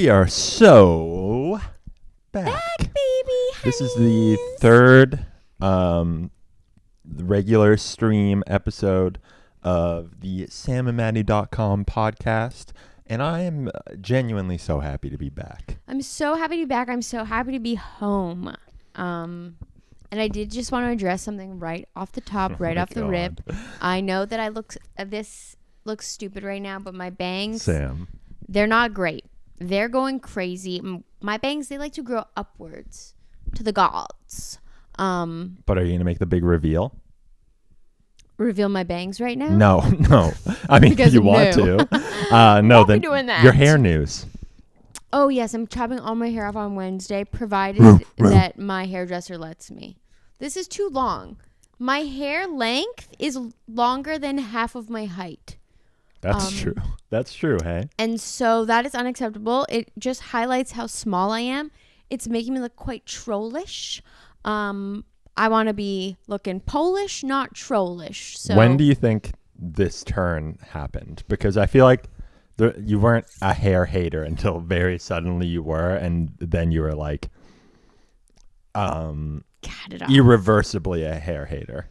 We are so back, baby. This is the third regular stream episode of the samandmatty.com podcast, and I am genuinely so happy to be back. I'm so happy to be back. I'm so happy to be home. And I did just want to address something right off the top, right off the rip. I know that this looks stupid right now, but my bangs, Sam, they're not great. They're going crazy. My bangs, they like to grow upwards to the gods. but are you going to make the big reveal? Reveal my bangs right now? No. I mean, if you want to. No, Won't be then doing that. Your hair news. Oh, yes. I'm chopping all my hair off on Wednesday, provided that my hairdresser lets me. This is too long. My hair length is longer than half of my height. That's true. That's true, hey? And so that is unacceptable. It just highlights how small I am. It's making me look quite trollish. I want to be looking Polish, not trollish. So when do you think this turn happened? Because I feel like you weren't a hair hater until very suddenly you were, and then you were like irreversibly a hair hater.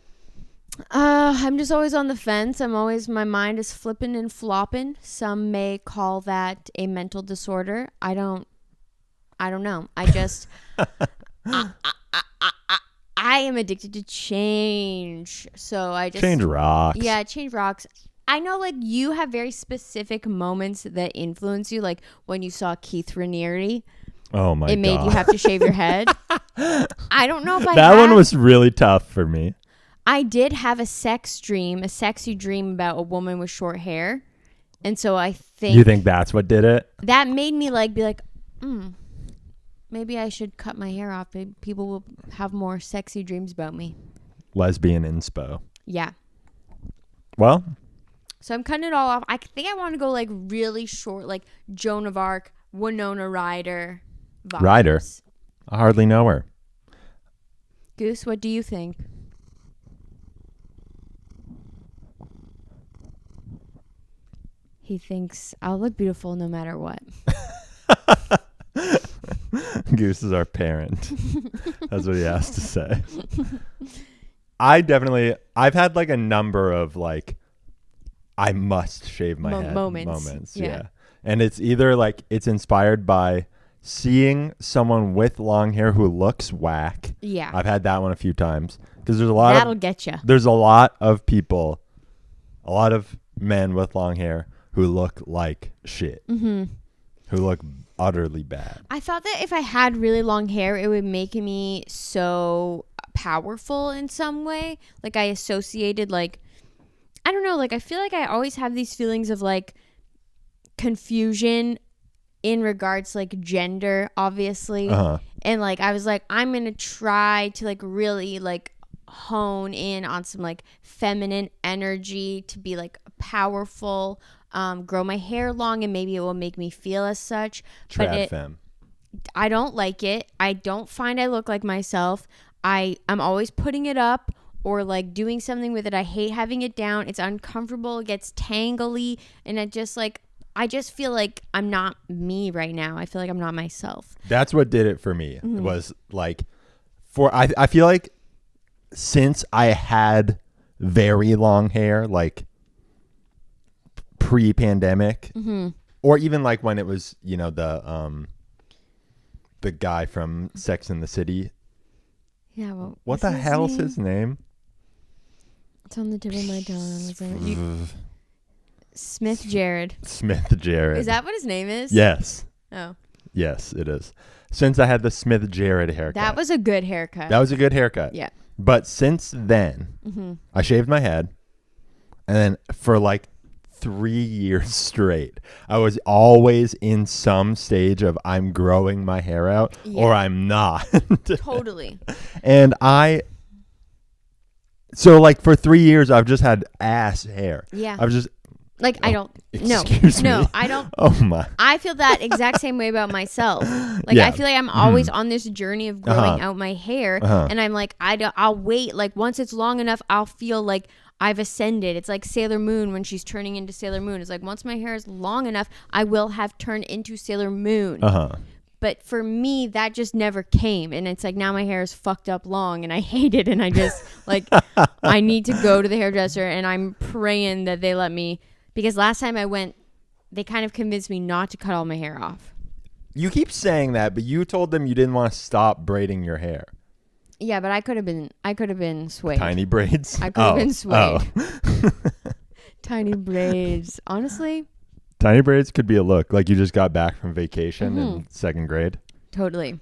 I'm just always on the fence. My mind is flipping and flopping. Some may call that a mental disorder. I don't know. I just I am addicted to change. So I just change rocks. Yeah, change rocks. I know, like, you have very specific moments that influence you, like when you saw Keith Raniere. Oh my God. It made you have to shave your head. I don't know if that one was really tough for me. I did have a sexy dream about a woman with short hair. And so I think... You think that's what did it? That made me be like, maybe I should cut my hair off. Maybe people will have more sexy dreams about me. Lesbian inspo. Yeah. Well... So I'm cutting it all off. I think I want to go really short, like Joan of Arc, Winona Ryder vibes. Ryder? I hardly know her. Goose, what do you think? He thinks I'll look beautiful no matter what. Goose is our parent. That's what he has to say. I've had a number of I must shave my head moments. Yeah. And it's either it's inspired by seeing someone with long hair who looks whack. Yeah. I've had that one a few times. Because that'll get you. There's a lot of people, a lot of men with long hair who look like shit. Mm-hmm. Who look utterly bad. I thought that if I had really long hair, it would make me so powerful in some way. I associated I don't know, I feel like I always have these feelings of confusion in regards to gender, obviously. Uh-huh. And I was I'm going to try to really hone in on some feminine energy to be powerful, grow my hair long, and maybe it will make me feel as such. Trad femme. I don't like it. I don't find I look like myself. I'm always putting it up or doing something with it. I hate having it down. It's uncomfortable. It gets tangly. And I just feel like I'm not me right now. I feel like I'm not myself. That's what did it for me. Mm-hmm. It was I feel like since I had very long hair, pre-pandemic, mm-hmm. or even when it was, the guy from Sex and the City. Yeah. Well, what the hell's his name? It's on the tip of my tongue. Smith Jared. Smith Jared. Is that what his name is? Yes. Oh. Yes, it is. Since I had the Smith Jared haircut. That was a good haircut. Yeah. But since then, mm-hmm. I shaved my head. And then for 3 years straight, I was always in some stage of I'm growing my hair out or I'm not. Totally. And so for 3 years, I've just had ass hair. Yeah. I've just... I don't... Excuse me. No, I don't... Oh, my. I feel that exact same way about myself. I feel like I'm always on this journey of growing out my hair. And I'm I'll wait. Once it's long enough, I'll feel I've ascended. It's like Sailor Moon when she's turning into Sailor Moon. It's like once my hair is long enough, I will have turned into Sailor Moon. But for me, that just never came. And it's like now my hair is fucked up long and I hate it. And I just like, I need to go to the hairdresser and I'm praying that they let me. Because last time I went, they kind of convinced me not to cut all my hair off. You keep saying that, but you told them you didn't want to stop braiding your hair. Yeah, but I could have been swayed. Tiny braids? I could have been swayed. Oh. Tiny braids. Honestly. Tiny braids could be a look. Like you just got back from vacation in second grade. Totally.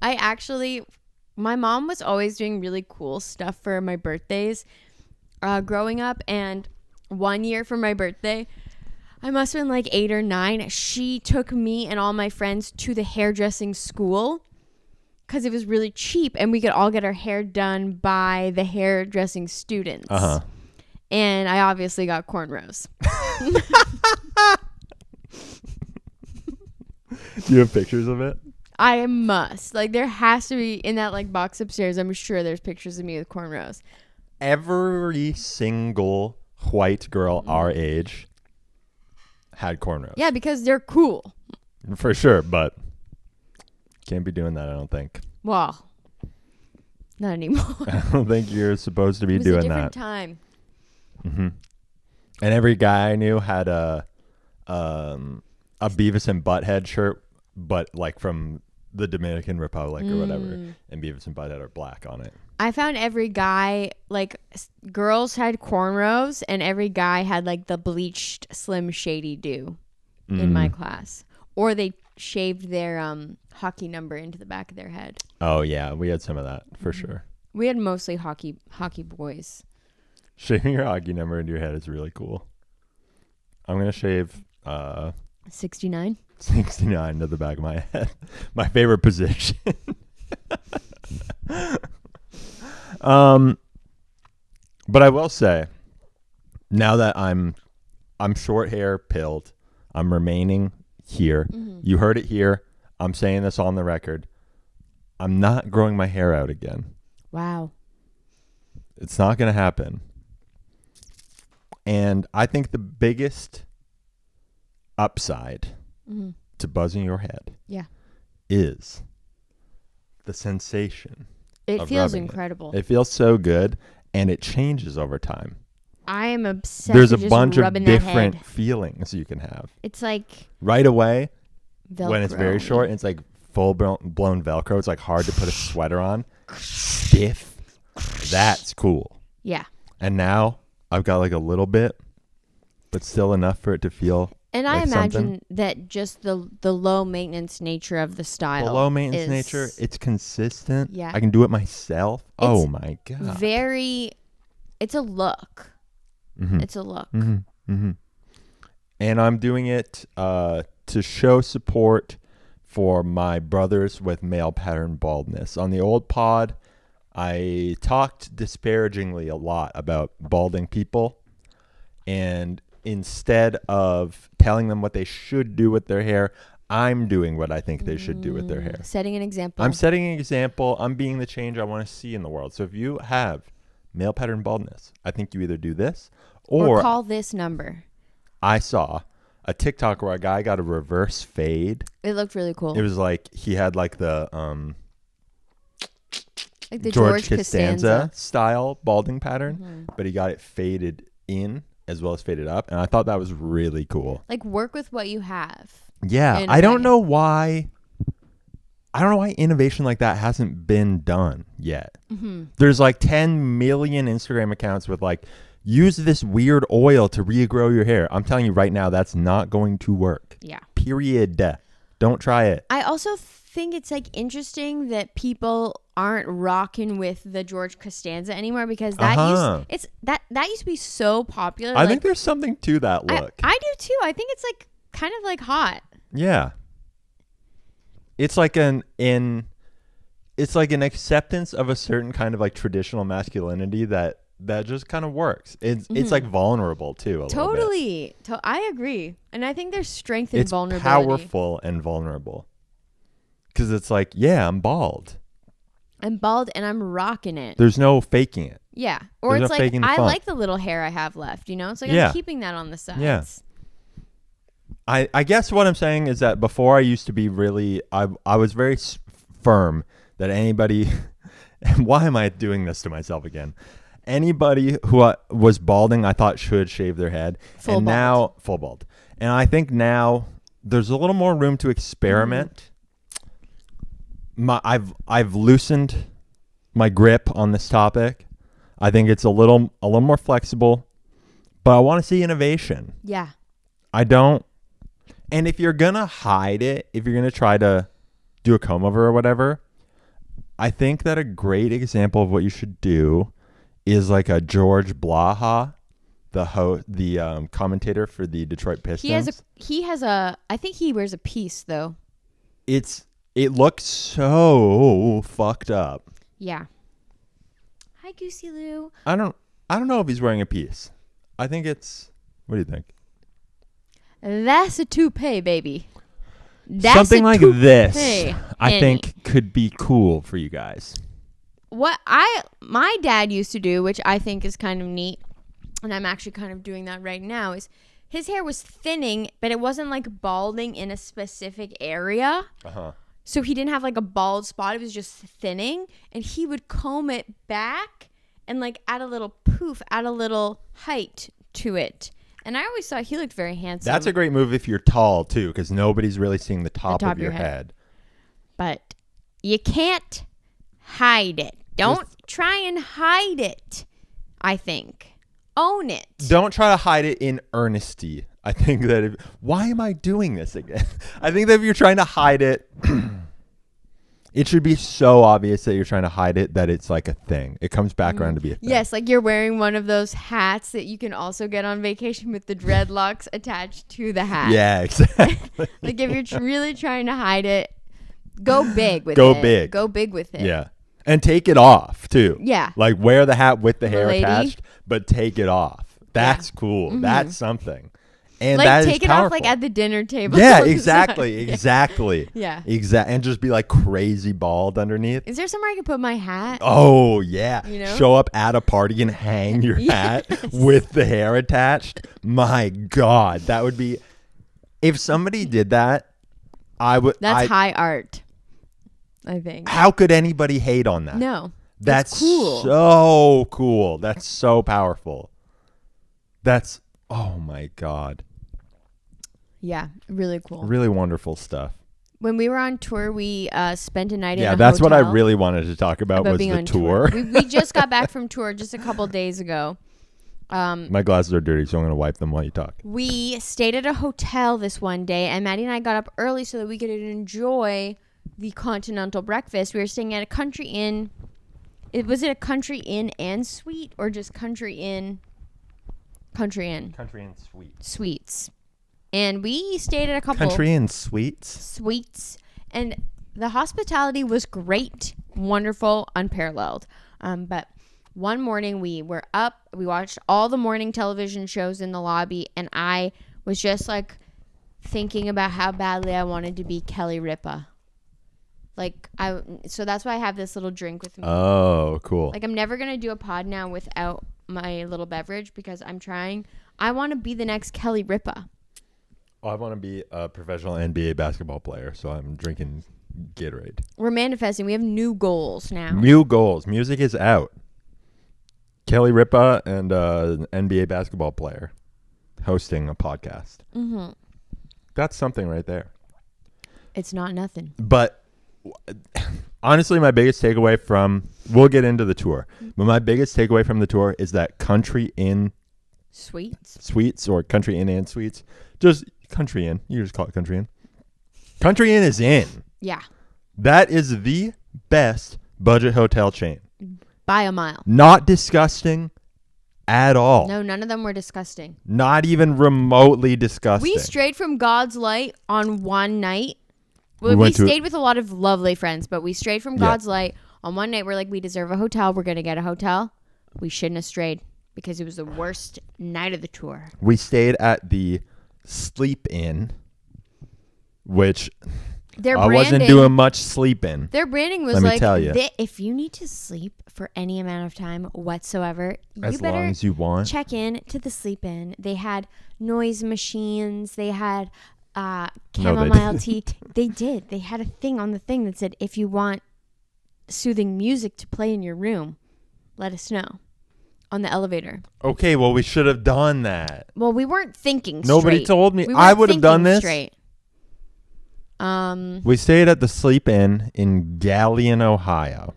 My mom was always doing really cool stuff for my birthdays growing up. And one year for my birthday, I must have been like 8 or 9. She took me and all my friends to the hairdressing school because it was really cheap and we could all get our hair done by the hairdressing students. And I obviously got cornrows. Do you have pictures of it? I must. Like, there has to be in that like box upstairs. I'm sure there's pictures of me with cornrows. Every single white girl our age had cornrows. Yeah, because they're cool. For sure, but can't be doing that, I don't think. Well, not anymore. I don't think you're supposed to be it was doing a different that. Time. And every guy I knew had a Beavis and Butthead shirt, but like from the Dominican Republic or whatever, and Beavis and Butthead are black on it. I found every guy, like girls had cornrows and every guy had like the bleached Slim Shady do in my class. Or they shaved their hockey number into the back of their head. Oh yeah, we had some of that for sure. We had mostly hockey boys. Shaving your hockey number into your head is really cool. I'm going to shave 69 to the back of my head. My favorite position. But I will say, now that I'm short hair pilled, I'm remaining here. You heard it here. I'm saying this on the record. I'm not growing my hair out again. Wow. It's not going to happen. And I think the biggest upside to buzzing your head is the sensation. It feels incredible. It feels so good, and it changes over time. I am obsessed There's a with just bunch of rubbing that different head. feelings you can have. It's like right away, Velcro. when it's very short, and it's like full blown Velcro. It's like hard to put a sweater on. Stiff. That's cool. Yeah. And now I've got like a little bit, but still enough for it to feel. And like I imagine something. that just the low maintenance nature of the style. The low maintenance nature. It's consistent. Yeah. I can do it myself. Oh my God. It's a look. It's a look. And I'm doing it to show support for my brothers with male pattern baldness. On the old pod, I talked disparagingly a lot about balding people. And instead of telling them what they should do with their hair, I'm doing what I think they should do with their hair. Setting an example. I'm setting an example. I'm being the change I want to see in the world. So if you have male pattern baldness, I think you either do this or call this number. I saw a TikTok where a guy got a reverse fade. It looked really cool. It was like he had like the George Costanza style balding pattern, but he got it faded in as well as faded up, and I thought that was really cool. Like work with what you have. Yeah, I don't know why innovation like that hasn't been done yet. There's like 10 million Instagram accounts with like, use this weird oil to regrow your hair. I'm telling you right now, that's not going to work. Yeah. Period. Don't try it. I also think it's like interesting that people aren't rocking with the George Costanza anymore because that used to be so popular. I think there's something to that look. I do too. I think it's like kind of like hot. Yeah. It's like an acceptance of a certain kind of like traditional masculinity that just kind of works. It's like vulnerable too. Totally. I agree. And I think there's strength in vulnerability. It's powerful and vulnerable. Because it's like, yeah, I'm bald. I'm bald and I'm rocking it. There's no faking it. Yeah. Or There's it's no like, faking the I funk. like the little hair I have left, you know? It's like Yeah. I'm keeping that on the sides. Yeah. I guess what I'm saying is that before I used to be really, I was very firm that anybody, and why am I doing this to myself again? Anybody who was balding, I thought should shave their head. Full bald. Now, full bald. And I think now there's a little more room to experiment. I've loosened my grip on this topic. I think it's a little more flexible, but I want to see innovation. Yeah. I don't. And if you're going to hide it, if you're going to try to do a comb over or whatever, I think that a great example of what you should do is like a George Blaha, the commentator for the Detroit Pistons. He has a I think he wears a piece though. It looks so fucked up. Yeah. Hi Goosey Lou. I don't know if he's wearing a piece. I think it's, what do you think? That's a toupee, baby. That's something like this, I Annie. think could be cool for you guys. What my dad used to do, which I think is kind of neat, and I'm actually kind of doing that right now, is his hair was thinning, but it wasn't like balding in a specific area. So he didn't have like a bald spot. It was just thinning, and he would comb it back and like add a little poof, add a little height to it. And I always thought he looked very handsome. That's a great move if you're tall too, because nobody's really seeing the top of your head. But you can't hide it. Don't try and hide it, I think. Own it. Don't try to hide it in earnesty. I think that why am I doing this again? I think that if you're trying to hide it, it should be so obvious that you're trying to hide it that it's like a thing. It comes back around to be a thing. Yes, like you're wearing one of those hats that you can also get on vacation with the dreadlocks attached to the hat. Yeah, exactly. Like if you're really trying to hide it, go big with it. Go big. Go big with it. Yeah. And take it off too. Yeah. Like wear the hat with the hair Lady. attached, but take it off. That's cool. Mm-hmm. That's something. And like that take is it powerful. off like at the dinner table. Yeah, exactly. Exactly. Yeah. And just be like crazy bald underneath. Is there somewhere I can put my hat? Oh, yeah. You know? Show up at a party and hang your hat with the hair attached. My God. That would be, if somebody did that, I would. That's high art, I think. How could anybody hate on that? No. That's cool. So cool. That's so powerful. That's, oh my God. Yeah, really cool. Really wonderful stuff. When we were on tour, we spent a night in a hotel. Yeah, that's what I really wanted to talk about was being the on tour. We just got back from tour just a couple days ago. My glasses are dirty, so I'm going to wipe them while you talk. We stayed at a hotel this one day, and Maddie and I got up early so that we could enjoy the continental breakfast. We were staying at a country inn. Was it a country inn and suite, or just country inn? Country inn. Country Inn Suites. Suites. And we stayed at a couple Country Inn Suites? suites, and the hospitality was great, wonderful, unparalleled. But one morning we were up, we watched all the morning television shows in the lobby, and I was just like thinking about how badly I wanted to be Kelly Ripa. So that's why I have this little drink with me. Oh, cool. Like I'm never gonna do a pod now without my little beverage because I want to be the next Kelly Ripa. I want to be a professional NBA basketball player, so I'm drinking Gatorade. We're manifesting. We have new goals now. New goals. Music is out. Kelly Ripa and an NBA basketball player hosting a podcast. Mm-hmm. That's something right there. It's not nothing. But honestly, my biggest takeaway we'll get into the tour, but my biggest takeaway from the tour is that Country Inn Suites or Country Inn and Suites, just Country Inn. You just call it Country Inn. Country Inn is in. Yeah. That is the best budget hotel chain. By a mile. Not disgusting at all. No, none of them were disgusting. Not even remotely disgusting. We strayed from God's Light on one night. Well, we stayed with a lot of lovely friends, but we strayed from God's Light on one night. We're like, we deserve a hotel. We're going to get a hotel. We shouldn't have strayed because it was the worst night of the tour. We stayed at the Sleep Inn, which Their I branding, wasn't doing much sleeping. Their branding was Let me like, tell you. if you need to sleep for any amount of time whatsoever, As you better long as you want. check in to the sleep in. They had noise machines. They had chamomile tea. They did. They had a thing on the thing that said, if you want soothing music to play in your room, let us know. On the elevator. Okay, well, we should have done that. Well, we weren't thinking Nobody straight. told me. We I weren't would have done thinking this. Straight. We stayed at the Sleep Inn in Galion, Ohio.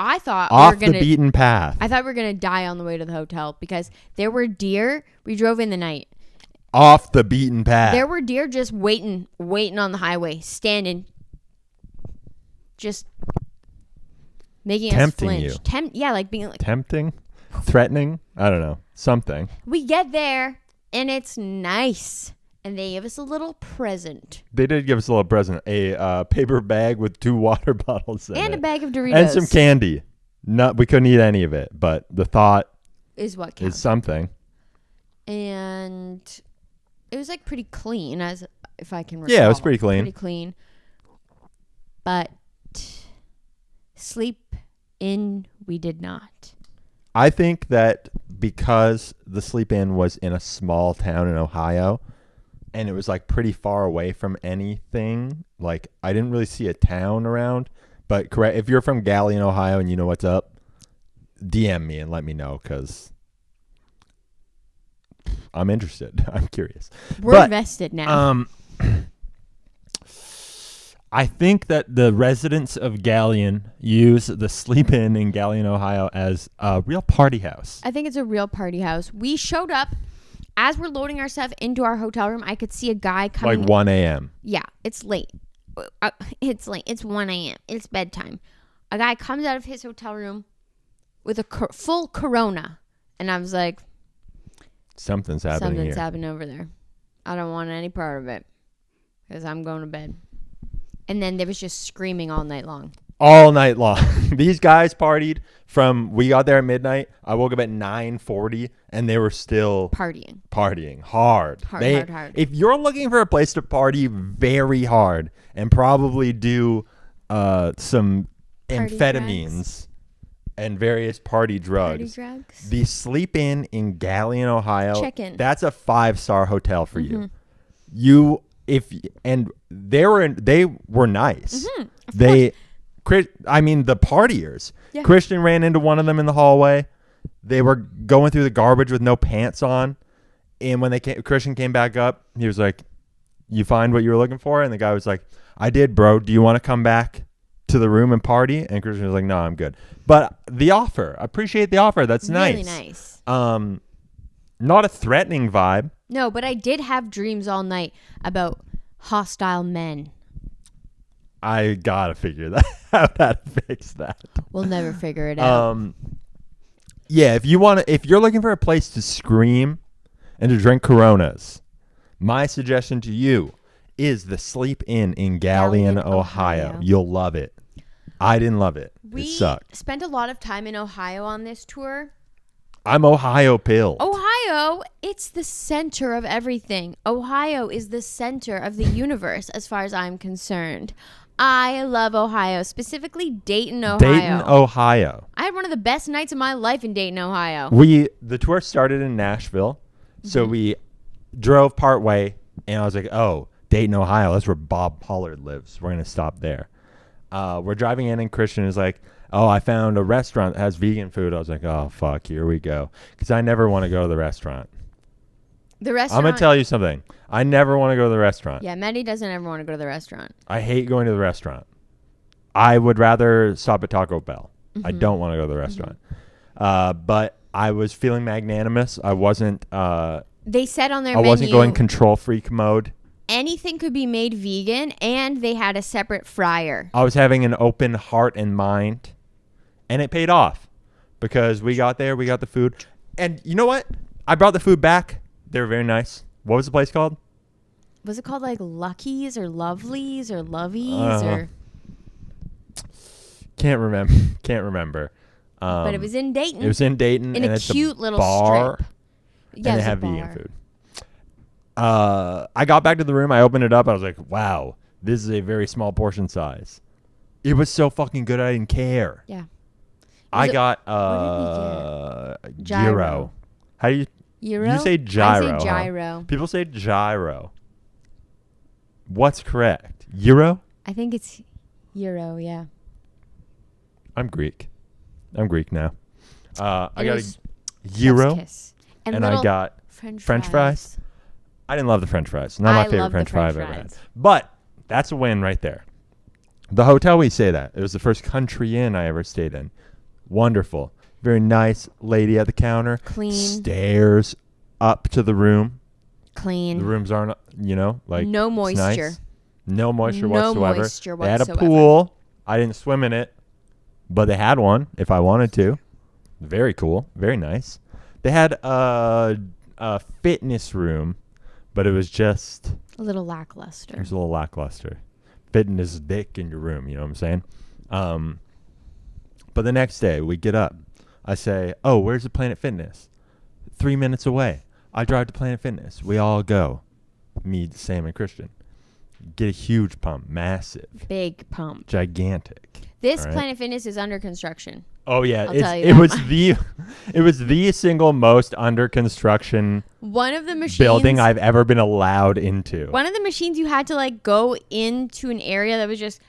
I thought Off the beaten path. I thought we were gonna die on the way to the hotel because there were deer. We drove in the night. Off the beaten path. There were deer just waiting on the highway, standing, just making Tempting us flinch. you. Like being like tempting, threatening. I don't know, something. We get there and it's nice, and they give us a little present. They did give us a little present, a paper bag with 2 water bottles in And it. a bag of Doritos. And some candy. We couldn't eat any of it, but the thought is what counts. is something. And it was like pretty clean, as if I can recall. Yeah, it was pretty clean. Pretty clean. But sleep in, we did not. I think that because the Sleep Inn was in a small town in Ohio, and it was like pretty far away from anything, like I didn't really see a town around. But correct, if you're from Galion, Ohio, and you know what's up, DM me and let me know, because I'm interested. I'm curious. We're invested now. I think that the residents of Galion use the Sleep Inn in Galion, Ohio as a real party house. I think it's a real party house. We showed up. As we're loading our stuff into our hotel room, I could see a guy coming. Like 1 a.m. Yeah, it's late. It's late. It's 1 a.m. It's bedtime. A guy comes out of his hotel room with a full Corona. And I was like, Something's happening here. happening over there. I don't want any part of it because I'm going to bed. And then there was just screaming all night long. All night long. These guys partied we got there at midnight. I woke up at 9:40 and they were still partying hard. Hard. If you're looking for a place to party very hard and probably do some Party amphetamines drugs. And various party drugs. The Sleep Inn in Galion, Ohio. Check in. That's a 5-star hotel for you. They were nice. The partiers. Yeah. Christian ran into one of them in the hallway. They were going through the garbage with no pants on, and when Christian came back up, he was like, "You find what you were looking for?" And the guy was like, "I did, bro. Do you want to come back to the room and party?" And Christian was like, "No, I'm good." But the offer, I appreciate the offer. That's really nice. Nice. Not a threatening vibe. No, but I did have dreams all night about hostile men. I gotta figure that out, how to fix that. We'll never figure it out. Yeah, if you're looking for a place to scream and to drink Coronas, my suggestion to you is the Sleep Inn in Galion, Ohio. You'll love it. I didn't love it. It sucked. We spent a lot of time in Ohio on this tour. I'm Ohio pilled. Ohio, it's the center of everything. Ohio is the center of the universe as far as I'm concerned. I love Ohio, specifically Dayton, Ohio. I had one of the best nights of my life in Dayton, Ohio. The tour started in Nashville, so we drove part way, and I was like, "Oh, Dayton, Ohio, that's where Bob Pollard lives. We're gonna stop there." We're driving in, and Christian is like, "Oh, I found a restaurant that has vegan food." I was like, "Oh, fuck, here we go," because I never want to go to the restaurant. I'm gonna tell you something. I never want to go to the restaurant. Yeah, Matty doesn't ever want to go to the restaurant. I hate going to the restaurant. I would rather stop at Taco Bell. I don't want to go to the restaurant. But I was feeling magnanimous. I wasn't. They said on their menu, I wasn't going control freak mode. Anything could be made vegan, and they had a separate fryer. I was having an open heart and mind, and it paid off because we got there, we got the food, and you know what? I brought the food back. They were very nice. What was the place called? Was it called like Lucky's or Lovely's or Lovies or? Can't remember. But it was in Dayton. It was in Dayton. In and a it's cute little bar, strip. Yeah, and they have vegan food. I got back to the room. I opened it up. I was like, wow, This is a very small portion size. It was so fucking good I didn't care. Yeah. I got Gyro. How do you Gyro? You say gyro. I say gyro. Huh? People say gyro. What's correct? Euro? I think it's Euro, yeah. I'm Greek now. I got a Euro. And I got French fries. I didn't love the French fries. Not my favorite French fry I've ever had. But that's a win right there. The hotel we stayed at, it was the first country inn I ever stayed in. Wonderful. Very nice lady at the counter. Clean. Stairs up to the room. Clean. The rooms aren't, like no moisture. Nice. No moisture whatsoever. Moisture They had a pool. I didn't swim in it, but they had one if I wanted to. Very cool. Very nice. They had a fitness room, but it was just a little lackluster. It was a little lackluster. Fitting his dick in your room, you know what I'm saying? But the next day, we get up. I say, oh, where's the Planet Fitness? 3 minutes away. I drive to Planet Fitness. We all go. Me, Sam, and Christian. Get a huge pump. Massive. Big pump. Gigantic. This Planet Fitness is under construction. Oh, yeah. It was the single most under construction one of the machines, building I've ever been allowed into. One of the machines you had to like go into an area that was just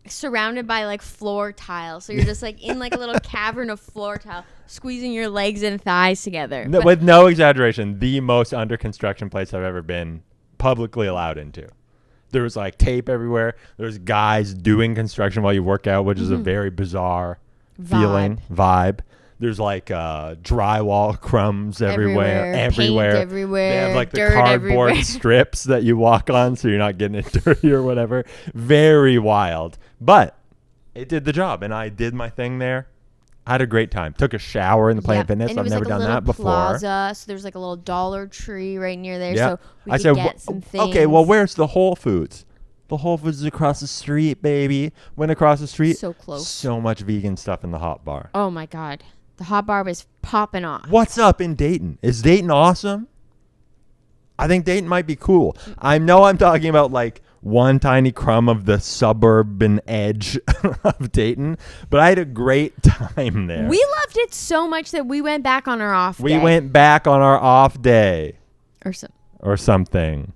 surrounded by like floor tile. So you're just like in like a little cavern of floor tile, squeezing your legs and thighs together. No, with no exaggeration, the most under construction place I've ever been publicly allowed into. There was like tape everywhere. There's guys doing construction while you work out, which is a very bizarre vibe. There's like drywall crumbs everywhere. Paint everywhere. They have like the dirt cardboard everywhere. strips that you walk on so you're not getting it dirty or whatever. Very wild. But it did the job, and I did my thing there. I had a great time. Took a shower in the Planet Fitness. I've never done that before. Plaza, so there's like a little Dollar Tree right near there. Yep. So we could get some things. Okay, well, where's the Whole Foods? The Whole Foods is across the street, baby. Went across the street. So close. So much vegan stuff in the hot bar. Oh, my God. The hot bar was popping off. What's up in Dayton? Is Dayton awesome? I think Dayton might be cool. I know I'm talking about like one tiny crumb of the suburban edge of Dayton, but I had a great time there. We loved it so much that we went back on our off day. We went back on our off day. Or something.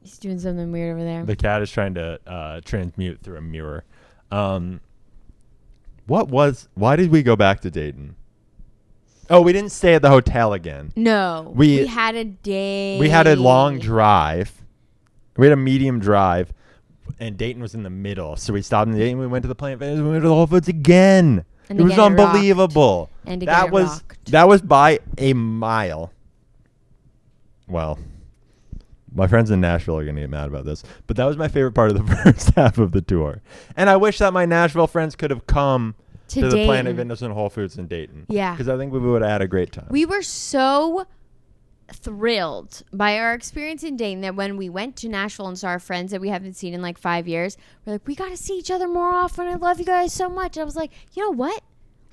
He's doing something weird over there. The cat is trying to transmute through a mirror. Why did we go back to Dayton? Oh, we didn't stay at the hotel again. No. We had a day. We had a long drive. We had a medium drive, and Dayton was in the middle. So we stopped in Dayton. We went to the Planet Fitness. We went to the Whole Foods again. And it was unbelievable. And that was by a mile. Well, my friends in Nashville are going to get mad about this, but that was my favorite part of the first half of the tour. And I wish that my Nashville friends could have come to the Planet Fitness and Whole Foods in Dayton. Yeah. Because I think we would have had a great time. We were so thrilled by our experience in Dayton that when we went to Nashville and saw our friends that we haven't seen in like 5 years, we're like, we got to see each other more often. I love you guys so much. I was like, you know what?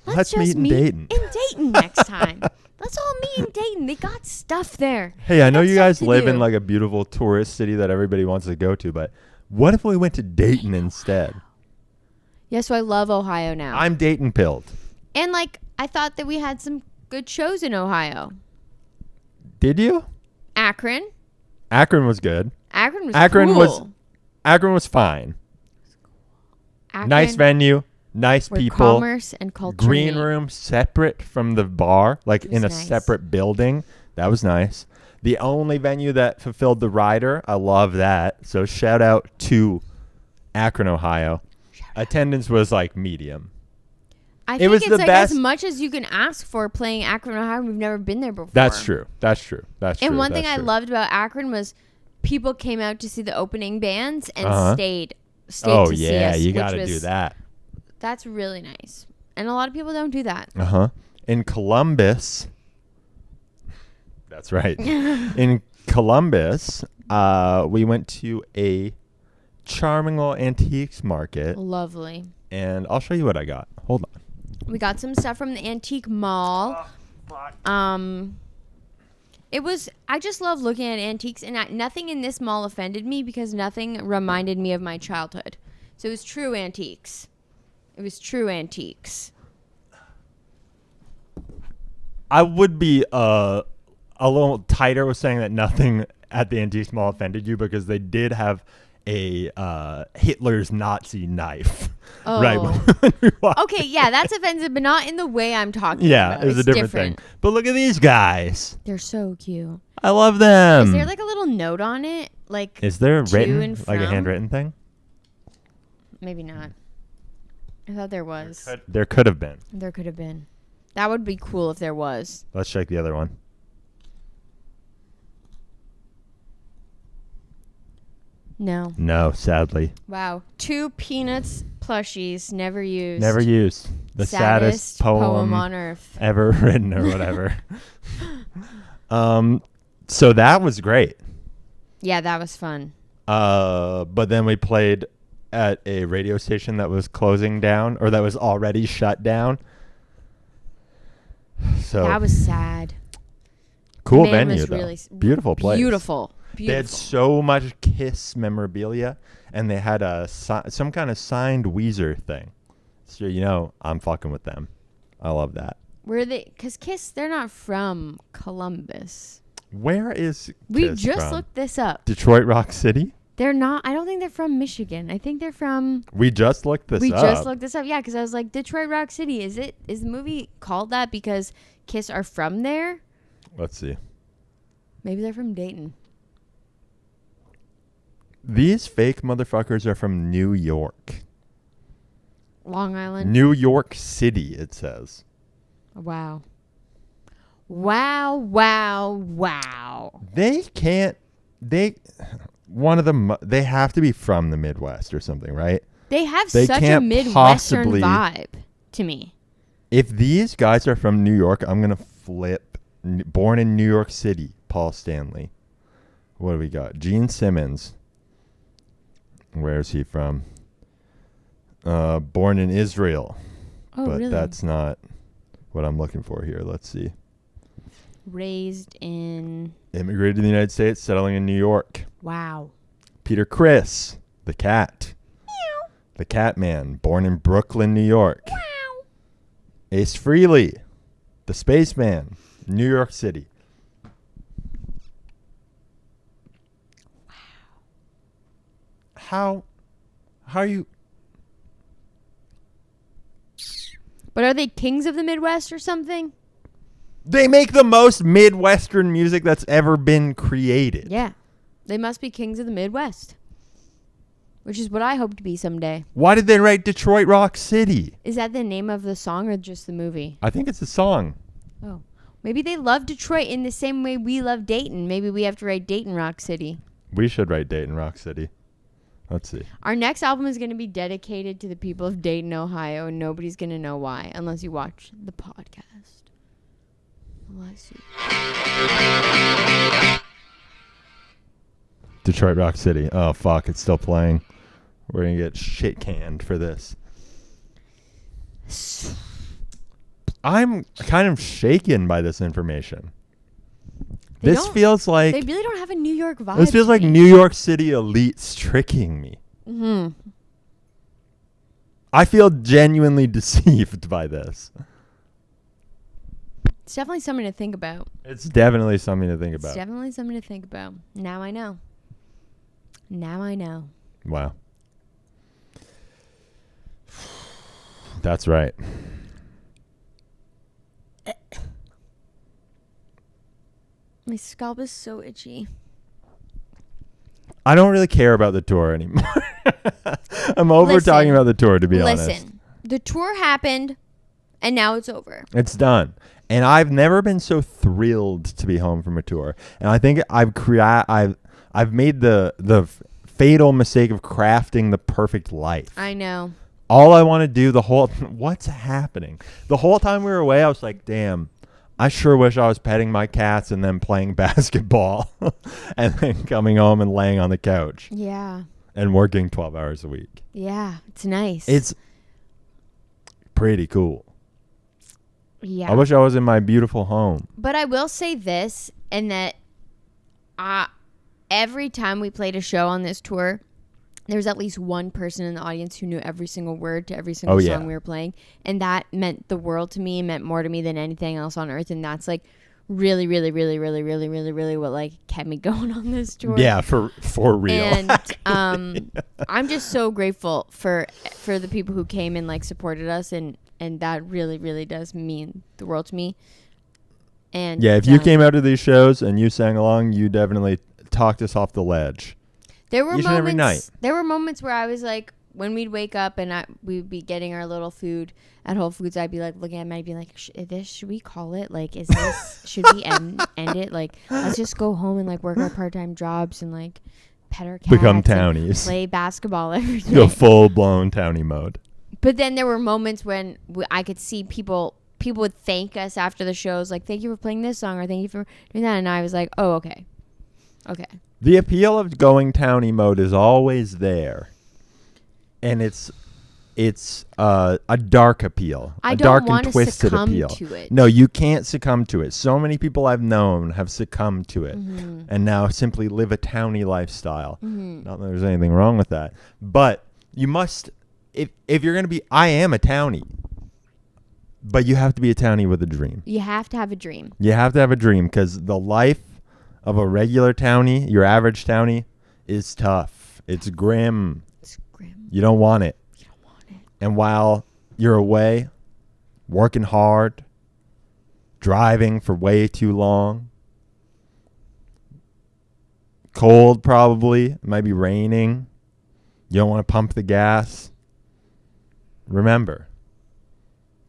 Let's just meet in Dayton next time. Let's all meet in Dayton. They got stuff there. Hey, I know you guys live in like a beautiful tourist city that everybody wants to go to, but what if we went to Dayton instead? Yeah, so I love Ohio now. I'm Dayton pilled. And like, I thought that we had some good shows in Ohio. Did you? Akron. Akron was good. Akron was fine. Akron, nice venue, nice people. Commerce and culture. Green room separate from the bar, like in a separate building. That was nice. The only venue that fulfilled the rider. I love that. So shout out to Akron, Ohio. Attendance was like medium. I think it's like as much as you can ask for playing Akron, Ohio. We've never been there before. That's true. And one thing I loved about Akron was people came out to see the opening bands and stayed to see us. Oh yeah, you got to do that. That's really nice. And a lot of people don't do that. In Columbus. That's right. In Columbus, we went to a charming little antiques market. Lovely. And I'll show you what I got. Hold on. We got some stuff from the antique mall. I just love looking at antiques, and nothing in this mall offended me because nothing reminded me of my childhood. So it was true antiques. I would be a little tighter with saying that nothing at the antiques mall offended you because they did have a Hitler's Nazi knife. Oh. Right. When we walked Okay, yeah, that's offensive, but not in the way I'm talking yeah, about. it was a different thing. But look at these guys. They're so cute. I love them. Is there like a little note on it? Like, is there to written, and like a from? handwritten thing? Maybe not. I thought there was. There could have been. There could have been. That would be cool if there was. Let's check the other one. No. No, sadly. Wow. 2 Peanuts plushies never used. Never used. The saddest poem on earth. ever written or whatever. So that was great. Yeah, that was fun. But then we played at a radio station that was closing down or that was already shut down. So that was sad. Cool Man venue was though. Really Beautiful place. Beautiful. They had so much Kiss memorabilia, and they had some kind of signed Weezer thing. So I'm fucking with them. I love that. Were they? Because Kiss, they're not from Columbus. Where is Kiss We just from? looked this up. Detroit Rock City? They're not. I don't think they're from Michigan. I think they're from. We just looked this up. We just looked this up. Yeah, because I was like, Detroit Rock City. Is the movie called that because Kiss are from there? Let's see. Maybe they're from Dayton. These fake motherfuckers are from New York. Long Island. New York City, it says. Wow. Wow, wow, wow. They have to be from the Midwest or something, right? They have They such a can't Midwestern possibly- vibe to me. If these guys are from New York, I'm going to flip. Born in New York City, Paul Stanley. What do we got? Gene Simmons. Where is he from? Born in Israel. Oh, but really? that's not what I'm looking for here. Let's see. Raised in... Immigrated to the United States, settling in New York. Wow. Peter Criss, the cat. Meow. The cat man, born in Brooklyn, New York. Wow. Ace Frehley, the spaceman, New York City. How are you? But are they kings of the Midwest or something? They make the most Midwestern music that's ever been created. Yeah. They must be kings of the Midwest. Which is what I hope to be someday. Why did they write Detroit Rock City? Is that the name of the song or just the movie? I think it's a song. Oh. Maybe they love Detroit in the same way we love Dayton. Maybe we have to write Dayton Rock City. We should write Dayton Rock City. Let's see. Our next album is going to be dedicated to the people of Dayton, Ohio, and nobody's going to know why unless you watch the podcast. Unless you... Detroit Rock City. Oh, fuck. It's still playing. We're going to get shit canned for this. I'm kind of shaken by this information. This feels like... They really don't have a New York vibe. This feels like New York City elites tricking me. Mm-hmm. I feel genuinely deceived by this. It's definitely something to think about. It's definitely something to think about. It's definitely something to think about. Now I know. Now I know. Wow. That's right. My scalp is so itchy. I don't really care about the tour anymore. I'm over talking about the tour, to be honest. Listen, the tour happened, and now it's over. It's done. And I've never been so thrilled to be home from a tour. And I think I've made the fatal mistake of crafting the perfect life. I know. All I want to do what's happening? The whole time we were away, I was like, damn, I sure wish I was petting my cats and then playing basketball and then coming home and laying on the couch. Yeah. And working 12 hours a week. Yeah, it's nice. It's pretty cool. Yeah. I wish I was in my beautiful home. But I will say this, and that every time we played a show on this tour, there was at least one person in the audience who knew every single word to every single song we were playing. And that meant the world to me, meant more to me than anything else on earth. And that's like really, really, really, really, really, really, really what like kept me going on this tour. Yeah, for real. And I'm just so grateful for the people who came and like supported us, and that really, really does mean the world to me. And yeah, if you came out to these shows and you sang along, you definitely talked us off the ledge. There were each and every night. There were moments where I was like, when we'd wake up and we'd be getting our little food at Whole Foods, I'd be like looking at Maddie, be like, should we call it? Like, is this, should we end it? Like, let's just go home and like work our part-time jobs and like pet our cats. Become townies. Play basketball every day. Go full-blown townie mode. But then there were moments when I could see people would thank us after the shows, like, thank you for playing this song or thank you for doing that. And I was like, oh, okay. Okay. The appeal of going townie mode is always there. And it's a dark appeal. I a don't dark want and to twisted succumb appeal. to it. No, you can't succumb to it. So many people I've known have succumbed to it and now simply live a townie lifestyle. Not that there's anything wrong with that. But you must, if you're going to be, I am a townie. But you have to be a townie with a dream. You have to have a dream. You have to have a dream because the life of a regular townie, your average townie, is tough. It's grim. It's grim. You don't want it. You don't want it. And while you're away, working hard, driving for way too long, cold probably, it might be raining, you don't want to pump the gas. Remember,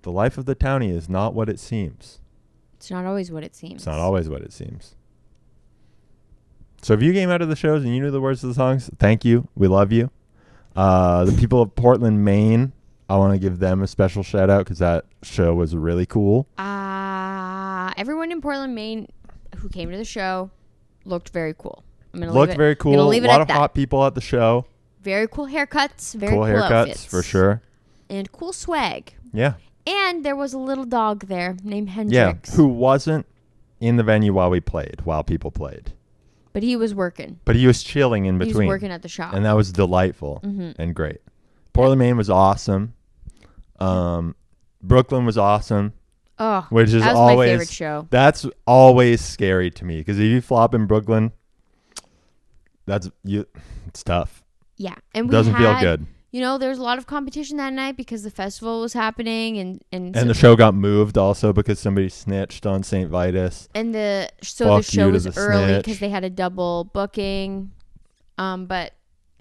the life of the townie is not what it seems. It's not always what it seems. It's not always what it seems. So if you came out of the shows and you knew the words to the songs, thank you. We love you. The people of Portland, Maine, I want to give them a special shout out because that show was really cool. Everyone in Portland, Maine who came to the show looked very cool. Looked very cool. A lot of hot people at the show. Very cool haircuts. Very cool haircuts outfits. For sure. And cool swag. Yeah. And there was a little dog there named Hendrix. Yeah, who wasn't in the venue while people played. But he was working. But he was chilling in between. He was working at the shop. And that was delightful and great. Portland, Maine was awesome. Brooklyn was awesome. Oh, which is that was always my favorite show. That's always scary to me because if you flop in Brooklyn, it's tough. Yeah, and doesn't feel good. You know, there's a lot of competition that night because the festival was happening, and the show got moved also because somebody snitched on St. Vitus. And the show was early because they had a double booking, but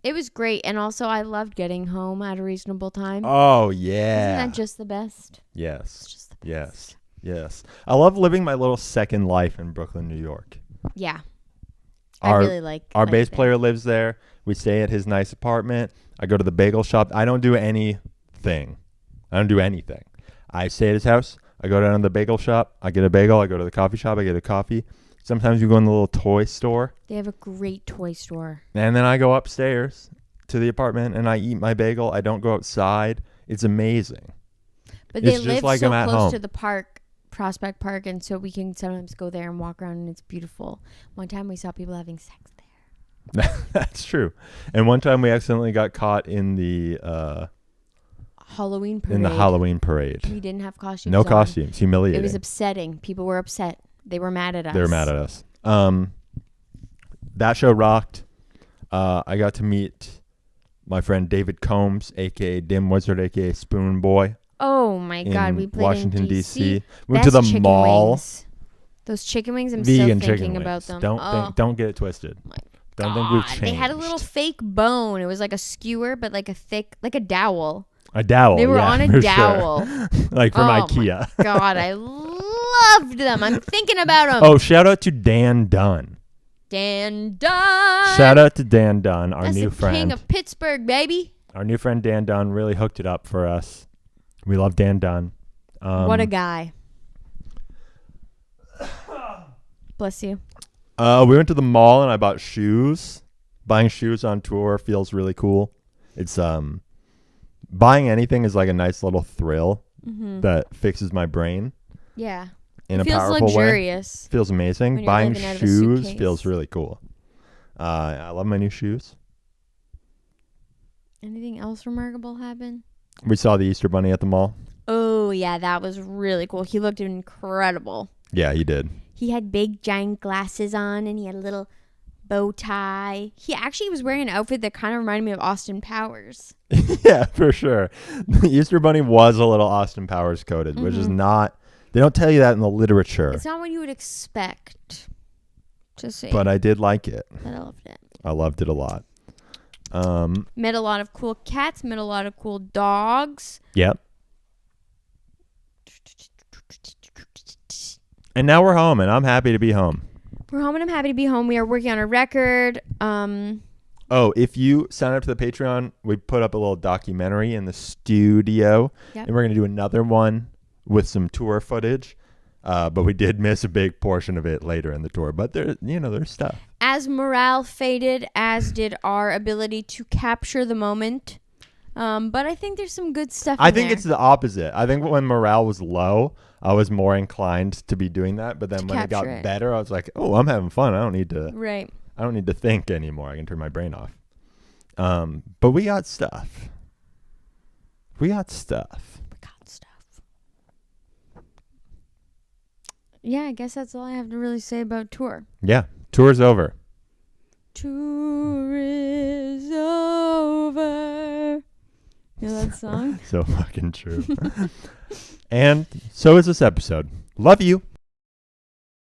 it was great. And also, I loved getting home at a reasonable time. Oh yeah, isn't that just the best? Yes, it's just the best. Yes. I love living my little second life in Brooklyn, New York. Yeah, I really like. Our bass player lives there. We stay at his nice apartment. I go to the bagel shop. I don't do anything. I stay at his house. I go down to the bagel shop. I get a bagel. I go to the coffee shop. I get a coffee. Sometimes we go in the little toy store. They have a great toy store. And then I go upstairs to the apartment and I eat my bagel. I don't go outside. It's amazing. But they live so close to the park, Prospect Park, and so we can sometimes go there and walk around, and it's beautiful. One time we saw people having sex there. That's true. And one time we accidentally got caught in the Halloween parade. In the Halloween parade. We didn't have costumes. No costumes. Humiliating. It was upsetting. People were upset. They were mad at us. That show rocked. I got to meet my friend David Combs, aka Dim Wizard, aka Spoon Boy. Oh my God, we played Washington in D.C. We went to the mall. Wings. Those chicken wings, I'm Vegan still thinking about them. Don't get it twisted. Don't think we've changed. They had a little fake bone. It was like a skewer, but like a thick, like a dowel. A dowel. They were on a dowel. Sure. Like from IKEA. My God, I loved them. I'm thinking about them. Oh, shout out to Dan Dunn. Dan Dunn. Shout out to Dan Dunn, our That's new the friend. King of Pittsburgh, baby. Our new friend Dan Dunn really hooked it up for us. We love Dan Dunn. What a guy. Bless you. We went to the mall and I bought shoes. Buying shoes on tour feels really cool. It's buying anything is like a nice little thrill that fixes my brain. Yeah. in It a feels powerful way. luxurious. Feels amazing. when you're Buying living out of a shoes suitcase. feels really cool. I love my new shoes. Anything else remarkable happen? We saw the Easter Bunny at the mall. Oh, yeah, that was really cool. He looked incredible. Yeah, he did. He had big, giant glasses on, and he had a little bow tie. He actually was wearing an outfit that kind of reminded me of Austin Powers. Yeah, for sure. The Easter Bunny was a little Austin Powers coded, which is not. They don't tell you that in the literature. It's not what you would expect to see. But I did like it. But I loved it. I loved it a lot. Met a lot of cool cats. Met a lot of cool dogs. Yep. And now we're home, and I'm happy to be home. We're home, and I'm happy to be home. We are working on a record. Oh, if you sign up to the Patreon, we put up a little documentary in the studio. Yep. And we're going to do another one with some tour footage. But we did miss a big portion of it later in the tour. But there's stuff. As morale faded, as did our ability to capture the moment. But I think there's some good stuff I in think there. it's the opposite. I think when morale was low, I was more inclined to be doing that. But then when it got better, I was like, oh, I'm having fun. I don't need to. Right. I don't need to think anymore. I can turn my brain off. But we got stuff. Yeah, I guess that's all I have to really say about tour. Yeah. Tour's over. Tour is over. You know that song? So fucking true. And so is this episode. Love you.